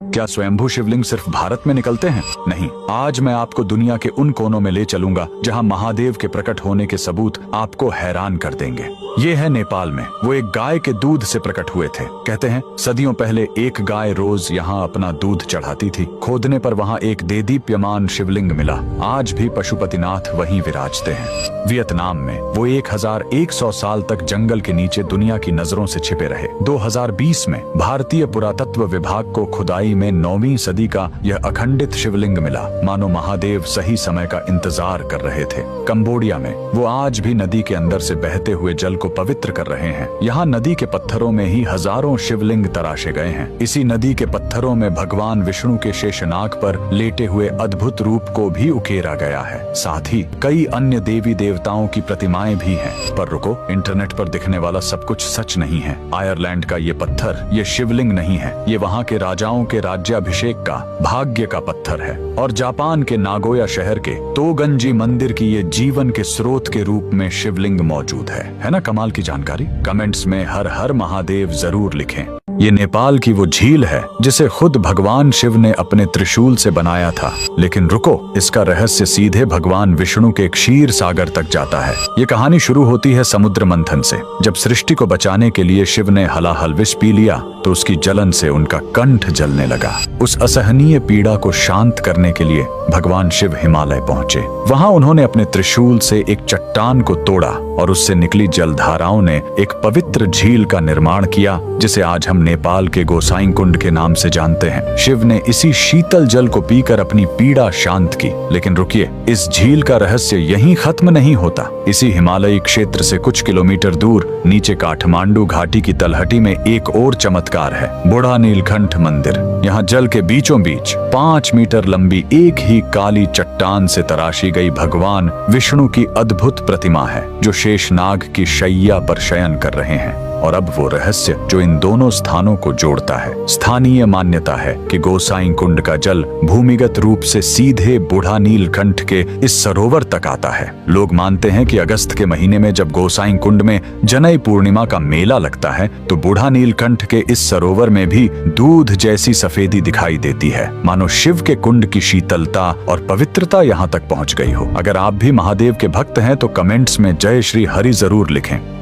क्या स्वयंभू शिवलिंग सिर्फ भारत में निकलते हैं? नहीं, आज मैं आपको दुनिया के उन कोनों में ले चलूंगा जहां महादेव के प्रकट होने के सबूत आपको हैरान कर देंगे। ये है नेपाल में। वो एक गाय के दूध से प्रकट हुए थे। कहते हैं सदियों पहले एक गाय रोज यहाँ अपना दूध चढ़ाती थी। खोदने पर वहाँ एक देदीप्यमान शिवलिंग मिला। आज भी पशुपतिनाथ वहीं विराजते हैं। वियतनाम में वो 1100 साल तक जंगल के नीचे दुनिया की नजरों से छिपे रहे। 2020 में भारतीय पुरातत्व विभाग को खुदाई में 9वीं सदी का यह अखंडित शिवलिंग मिला, मानो महादेव सही समय का इंतजार कर रहे थे। कंबोडिया में वो आज भी नदी के अंदर से बहते हुए जल को पवित्र कर रहे हैं। यहाँ नदी के पत्थरों में ही हजारों शिवलिंग तराशे गए हैं। इसी नदी के पत्थरों में भगवान विष्णु के शेषनाग पर लेटे हुए अद्भुत रूप को भी उकेरा गया है। साथ ही कई अन्य देवी देवताओं की प्रतिमाएं भी हैं। पर रुको, इंटरनेट पर दिखने वाला सब कुछ सच नहीं है। आयरलैंड का ये पत्थर ये शिवलिंग नहीं है, ये वहाँ के राजाओं के राज्याभिषेक का भाग्य का पत्थर है। और जापान के नागोया शहर के तोगंजी मंदिर की ये जीवन के स्रोत के रूप में शिवलिंग मौजूद है ना? कमाल की जानकारी। कमेंट्स में हर हर महादेव जरूर लिखें। ये नेपाल की वो झील है जिसे खुद भगवान शिव ने अपने त्रिशूल से बनाया था। लेकिन रुको, इसका रहस्य सीधे भगवान विष्णु के क्षीर सागर तक जाता है। ये कहानी शुरू होती है समुद्र मंथन से। जब सृष्टि को बचाने के लिए शिव ने हलाहल विष पी लिया तो उसकी जलन से उनका कंठ जलने लगा। उस असहनीय पीड़ा को शांत करने के लिए भगवान शिव हिमालय पहुंचे। वहां उन्होंने अपने त्रिशूल से एक चट्टान को तोड़ा और उससे निकली जलधाराओं ने एक पवित्र झील का निर्माण किया, जिसे आज हम नेपाल के गोसाई कुंड के नाम से जानते हैं। शिव ने इसी शीतल जल को पीकर अपनी पीड़ा शांत की। लेकिन रुकिए, इस झील का रहस्य यहीं खत्म नहीं होता। इसी हिमालयी क्षेत्र से कुछ किलोमीटर दूर नीचे काठमांडू घाटी की तलहटी में एक और चमत्कार है, बूढ़ा नीलकंठ मंदिर। यहाँ जल के बीचों बीच 5 मीटर लंबी एक ही काली चट्टान से तराशी गई भगवान विष्णु की अद्भुत प्रतिमा है, जो शेषनाग की शैया पर शयन कर रहे हैं। और अब वो रहस्य जो इन दोनों स्थानों को जोड़ता है। स्थानीय मान्यता है कि गोसाई कुंड का जल भूमिगत रूप से सीधे बूढ़ा नीलकंठ के इस सरोवर तक आता है। लोग मानते हैं कि अगस्त के महीने में जब गोसाई कुंड में जनई पूर्णिमा का मेला लगता है तो बूढ़ा नीलकंठ के इस सरोवर में भी दूध जैसी सफेदी दिखाई देती है, मानो शिव के कुंड की शीतलता और पवित्रता यहाँ तक पहुँच गई हो। अगर आप भी महादेव के भक्त हैं तो कमेंट्स में जय श्री हरि जरूर लिखें।